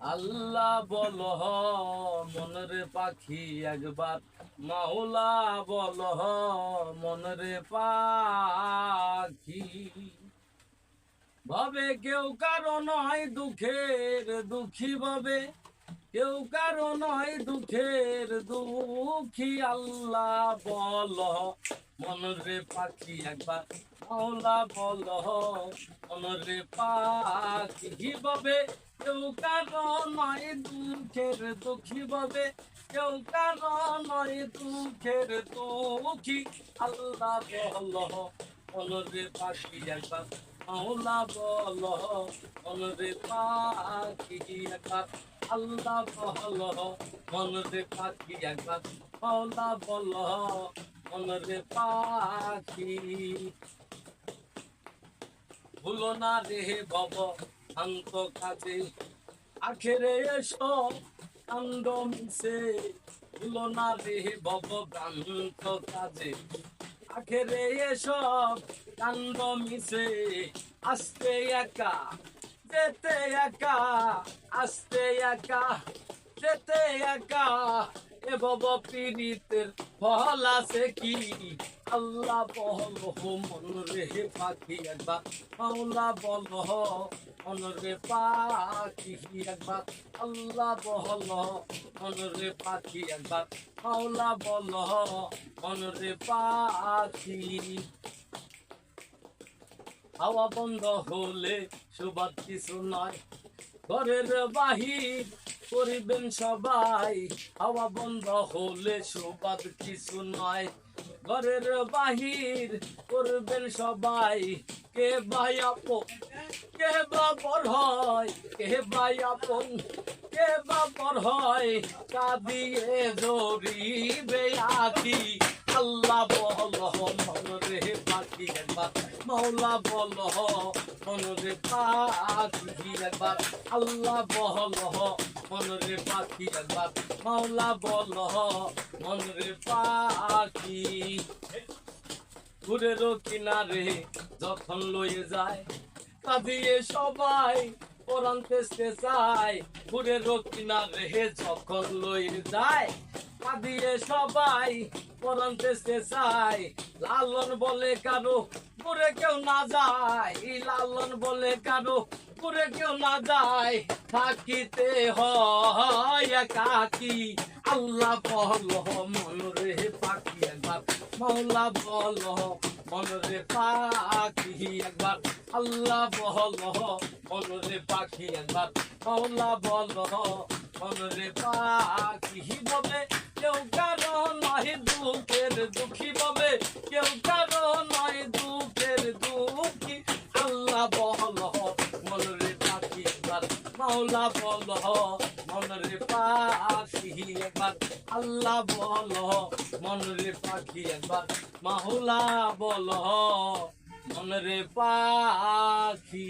আল্লাহ বল মনরে পাখি একবার, মাওলা বল মনরে পাখি। ভাবে কেউ কারো নয় দুঃখের দুঃখী ভাবে, কেউ কারো নয় দুঃখের দুঃখী। আল্লাহ বল মনরে পাখি একবার, মাওলা বল মনরে পাখি ভাবে। কেউ কারো নয় দুঃখের দুঃখী ভাবে, কেউ কারো নয় দুঃখের দুঃখী। আল্লাহ বল মনরে পাখি একবার, মাওলা বল মনরে পাখি একবার। আল্লাহ বল মনরে পাখি একবার, মাওলা বল মনরে পাখি। ভুলো না রে ভব শান্ত কাজে, আখেরে এসো কান্দ মিশে। ভুলো না রে ভব ভ্রান্ত কাজে, আখেরে এসব কান্দ মিশে। আসতে একা যেতে একা, আসতে একা যেতে একা। এ ভব পীড়িতের ফল আছে কি? আল্লাহ বল মন রে পাখি একবার, মাওলা বল মন রে পাখি একবার। আল্লাহ বল মন রে পাখি একবার, মাওলা বল মন রে পাখি। হাওয়া বন্ধ হলে সুবাদ কিছু নয়, ঘরের বাহির করিবেন সবাই। হাওয়া বন্ধ হলে সুবাদ কিছু নয়, ঘরের বাহির করবেন সবাই। কে ভাই আপন কে বা পর হয়, কে ভাই আপন কে বা পর হয়, কাঁদিয়ে জড়িবে আখি। আল্লাহ বল মনরে পাখি একবার, মাওলা বল মনরে পাখি একবার। আল্লাহ বল মনরে পাখি একবার, মাওলা বল মনরে পাখি। ঘুরের কিনারে যখন লয়ে যায়, কাঁদিয়ে সবাই পরান্তেছে চায়। ঘুরের কিনারে যখন লয়ে যায়, কাঁদিয়ে সবাই পরান্তেছে চায়। লালন বলে কারো ঘুরে কেউ না যায়, লালন বলে কারো ঘুরে কেউ না যায়। থাকিতে হয় একাকী। আল্লাহ বল মনরে পাখি একবার, মাওলা বল মনরে পাখি একবার। আল্লাহ বল মনরে পাখি একবার, মাওলা বল মনরে পাখি বলে। কেউ কারো নয় দুঃখের দুঃখী বলে, কেউ কারো নয় দুঃখের দুঃখী। আল্লাহ বল মনরে পাখি একবার, মাওলা বল মনরে পাখি একবার। আল্লাহ বল মনরে পাখি একবার, মাওলা বল মনরে পাখি।